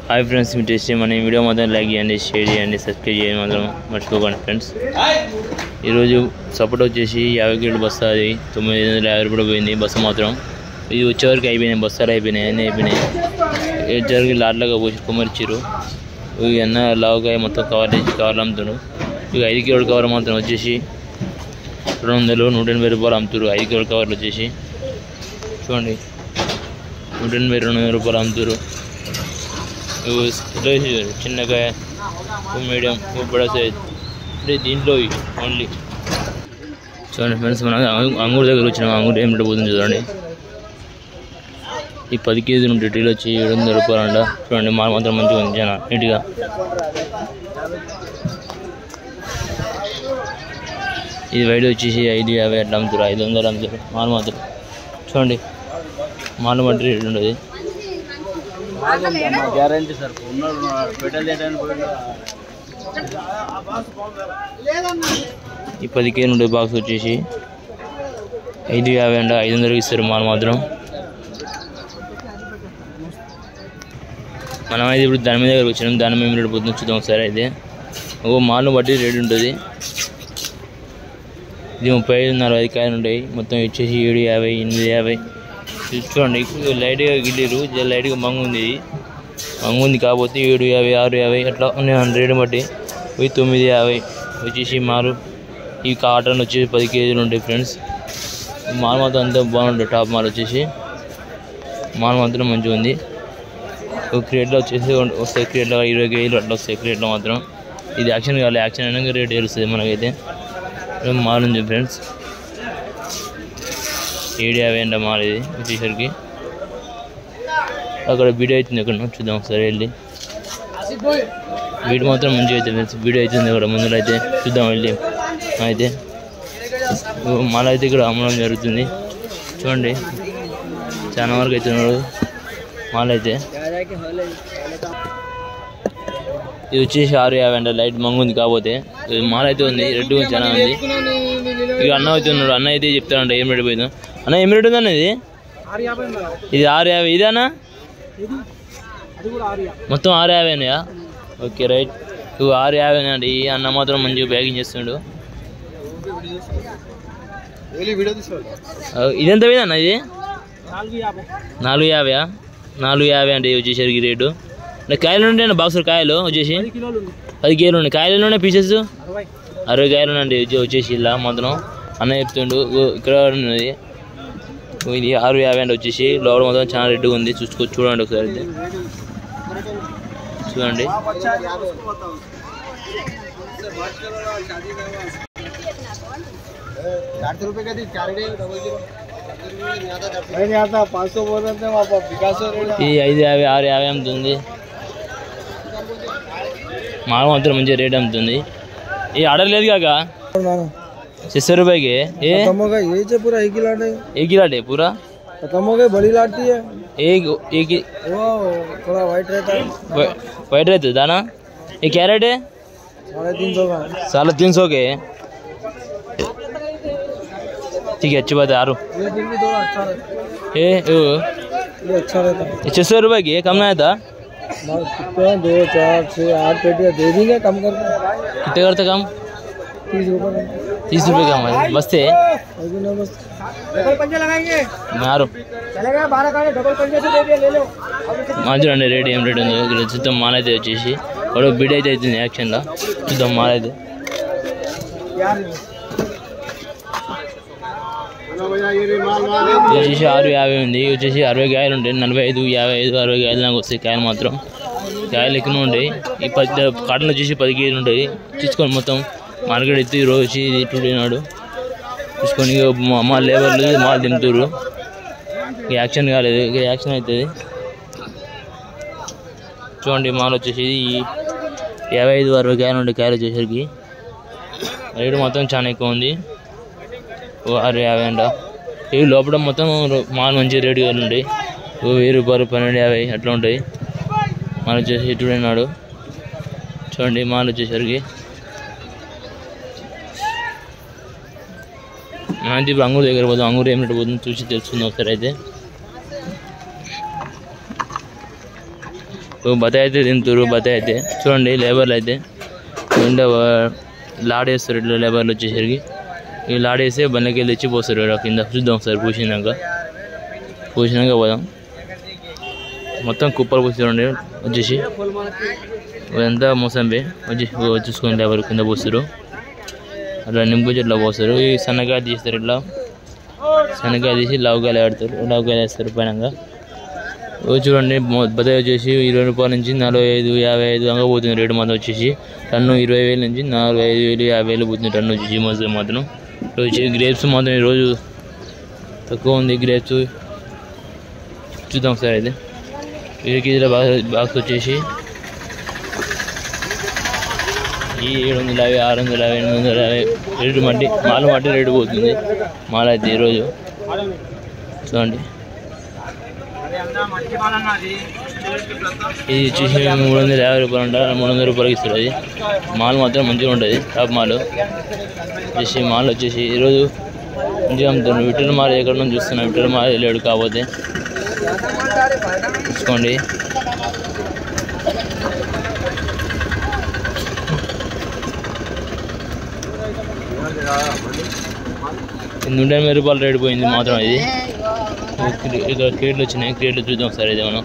Hi friends मी test मन video मात्र like चेయండి share చేయండి సబ్స్క్రైబ్ చేయడం మాత్రం మర్చిపోకండి ఫ్రెండ్స్। ఈ రోజు సపోర్ట్ వచ్చేసి 50 కిలో బస్తా అది 950 రూపాయలు పోయింది బస్సు మాత్రం। ఇది వచ్చేవరకు అయిపోయినాయి బస్తాలు అయిపోయినాయి అన్నీ అయిపోయినాయి। ఏజర్కి లాట్లగా పోసి కుమర్చిరు ఇవి అన్న లావుకాయ మొత్తం కవర్లు అమ్ముతారు। ఇక 5 కిలోల కవర్ మాత్రం వచ్చేసి 200-180 రూపాయలు అమ్ముతారు। 5 కిలోల కవర్లు వచ్చేసి చూడండి 180-200 రూపాయలు అమ్ముతారు। చిన్నకాయ మీడియం బడా సైజ్ దీంట్లో ఓన్లీ చూడండి ఫ్రెండ్స్। మనం అంగూరు దగ్గర వచ్చినాం, అంగూరు ఏం రేటు పోతుంది చూడండి। ఈ 10 కేజీలు ఉంటే టీలు వచ్చి 700 రూపాయలు అంట। చూడండి మాల్ మాత్రం మంచిగా ఉంది చాలా నీట్గా। ఇది వైడ్ వచ్చేసి 550 అట్లా అమ్ముతారు, 500 అమ్ముతారు మాల్ మాత్రం। చూడండి మాల్ మట్టి రేటు ఉండదు గ్యారంటీ సార్। ఈ 10 కేజీలు ఉండే బాక్స్ వచ్చేసి 550 అంట, 500 ఇస్తారు మాల్ మాత్రం। మనమైతే ఇప్పుడు దాని మీద దగ్గర వచ్చినాం, దాని మీద రేటు పోతుంది చూద్దాం ఒకసారి। అయితే ఒక మాల్ను బట్టి రేటు ఉంటుంది। ఇది 35-40 కాయలు ఉంటాయి మొత్తం వచ్చేసి 750-850 చూడండి। లైట్గా గిల్లిరు లైట్గా మంగుంది, మంగుంది కాకపోతే 750-650 అట్లా ఉన్నాయి రేటు బట్టి। ఇవి 950 వచ్చేసి మాలు। ఈ కాటన్ వచ్చేసి 10 కేజీలు ఉంటాయి ఫ్రెండ్స్। మాల్ మాత్రం అంతా బాగుంటుంది, టాప్ మాల్ వచ్చేసి మాల్ మాత్రం మంచిగా ఉంది। ఒక క్రియేట్లో వచ్చేసి వస్తాయి, క్రియేట్లో 20 కేజీలు అట్లా వస్తాయి క్రియేట్లో మాత్రం। ఇది యాక్షన్ కావాలి, యాక్షన్ అయినా రేట్ తెలుస్తుంది మనకైతే। మాల్ ఉంది ఫ్రెండ్స్ 750 అంట మాల్ ఇది వచ్చేసరికి। అక్కడ వీడియో అవుతుంది అక్కడ చూద్దాం ఒకసారి వెళ్ళి। వీడియో మాత్రం మంచిగా అవుతుంది ఫ్రెండ్స్, వీడియో అవుతుంది అక్కడ ముందర అయితే చూద్దాం వెళ్ళి। అయితే మాల్ అయితే ఇక్కడ అమ్మడం జరుగుతుంది చూడండి, చాలా వరకు అవుతున్నాడు మాల్ అయితే। ఇది వచ్చేసి 650 అంట, లైట్ మంగుంది కాకపోతే మాల్ అయితే ఉంది, రెడ్ చాలా ఉంది। ఇక అన్న అయితే ఉన్నాడు, అన్న అయితే చెప్తానంట ఏం రేటు పోయిందో। అన్న ఏం రేటు ఉందన్న ఇది? 650 ఇదే అన్న మొత్తం 650 అన్నయా? ఓకే రైట్, ఇవి 650 అండి। ఈ అన్న మాత్రం మంచిగా ప్యాకింగ్ చేస్తుండు। ఇదెంత పోయింది అన్న ఇది? 450 అంటే వచ్చేసరికి రేటు। కాయలు ఉంటాయి బాక్స్ కాయలు వచ్చేసి 10 కేజీలు ఉన్నాయి, కాయలు ఉన్నాయి పీసెస్ 60 కాయలు ఉన్నాయండి వచ్చేసి ఇలా మాత్రం అన్న చెప్తుండు। ఇక్కడ ఉన్నది ఇది 650 అంటే వచ్చేసి లోపల మాత్రం చాలా రెడ్గా ఉంది, చూడండి ఒకసారి అయితే చూడండి। ఈ 550-650 అమ్ముతుంది మాల్ మాత్రం మంచిగా రేట్ అమ్ముతుంది। ఈ ఆర్డర్ లేదు కాక 600 रुपए के ये पूरा एक ही लाट है पूरा खत्म हो गए। बड़ी लाटी है एक वो थोड़ा वाइट रहता है, वाइट रहता है दाना। ये क्या रेट है? 350 का। 350 के ठीक है, अच्छी बात है। आरो ये दिन भी थोड़ा अच्छा रहता है, ये अच्छा रहता है। 600 रुपए की कम ना था? 2, 4, 6, 8 पेटियाँ दे देंगे कम करके। कितने करते कम? 30 रुपये का। 30 रुपये का हमारे बस्ते डबल पंजे लगाएंगे मारो चलेगा 12 का डबल पंजे से दे दिया ले लो। చూడండి రేట్ ఏం రేట్ ఉందో ఇక్కడ చూద్దాం। మాల్ అయితే వచ్చేసి ఒక బిడ్ అయితే అవుతుంది యాక్షన్లో చూద్దాం మాల్ అయితే। వచ్చేసి 650 ఉంది, వచ్చేసి 60 కాయలు ఉంటాయి, 45, 55, 60 కాయలు నాకు వస్తాయి కాయలు మాత్రం। కాయలు ఎక్కువ ఉంటాయి। ఈ 10 కాటన్లు వచ్చేసి 10 కేజీలు ఉంటాయి చూసుకోండి మొత్తం। మార్కెట్ ఎత్తి ఈరోజు వచ్చి టుడే నాడు చూసుకొని మా లేబర్లు మాల్ దింపుతారు, యాక్షన్ కాలేదు ఇక యాక్షన్ అవుతుంది చూడండి। మాల్ వచ్చేసి 55-60 కాయలు ఉంటాయి, కాయలు వచ్చేసరికి రేటు మొత్తం చాలా ఎక్కువ ఉంది 650 అంట। ఇవి లోపల మొత్తం మాల్ మంచి రేటు కాయలు ఉంటాయి, 1000 రూపాయలు 1250 అట్లా ఉంటాయి మాల్ వచ్చేసి టుడే నాడు చూడండి। మాల్ వచ్చేసరికి మనం ఇప్పుడు అంగూరు దగ్గర పోతాం, అంగూరు ఏం రేటు పోతుందో చూసి తెలుసుకుందాం ఒకసారి అయితే। బతాయి అయితే తింటారు. బతాయి అయితే చూడండి లేబర్లు అయితే ఉండే లాడ్ వేస్తారు. ఇట్లా లేబర్లు వచ్చేసరికి ఈ లాడ్ వేస్తే బండ్లకి వెళ్ళి తెచ్చి పోస్తారు కింద. చూద్దాం సార్ పూసినాక పోదాం. మొత్తం కుప్పలు పోసి వచ్చేసి ఇదంతా మోసంబే చూసుకోండి. లేబర్ కింద పోస్తారు. అట్లా నింపుకొచ్చి ఇట్లా పోస్తారు. ఈ సన్నకాయ తీస్తారు. ఇట్లా సన్నకాయ తీసి లవకాయలు ఆడతారు. లవకాయలు వేస్తారు పైన. చూడండి బతాయి వచ్చేసి 20 రూపాయల నుంచి 45, 55 దాకా పోతుంది రేటు మాత్రం. వచ్చేసి టన్ను 20,000 నుంచి 45,000, 50,000 పోతుంది టన్ను వచ్చేసి మోసం మాత్రం. వచ్చి గ్రేప్స్ మాత్రం ఈరోజు తక్కువ ఉంది. గ్రేప్స్ చూద్దాం సార్. అయితే 7 కేజీల బాక్స్ వచ్చేసి ఈ 750, 650, 850 రేటు మట్టి మాల మట్టి రేటు పోతుంది. మాల అయితే ఈరోజు చూడండి. ఇది వచ్చేసి 350 రూపాయలు అంట. 300 రూపాయలకి ఇస్తారు. అది మాల్ మాత్రం మంచిగా ఉంటుంది. టాప్ మాల్ వచ్చేసి మాల్ వచ్చేసి ఈరోజు మంచిగా అమ్ముతాను. విఠల్ మాల్ ఎక్కడ నుంచి చూస్తున్నాను. విఠల్ మాల్ వెళ్ళాడు కాకపోతే చూసుకోండి. ఇది 180 రూపాయలు రేటు పోయింది మాత్రం. ఇది ఇక్కడ క్రేట్లు వచ్చినాయి. క్రేట్లు చూద్దాం సార్. ఇది మనం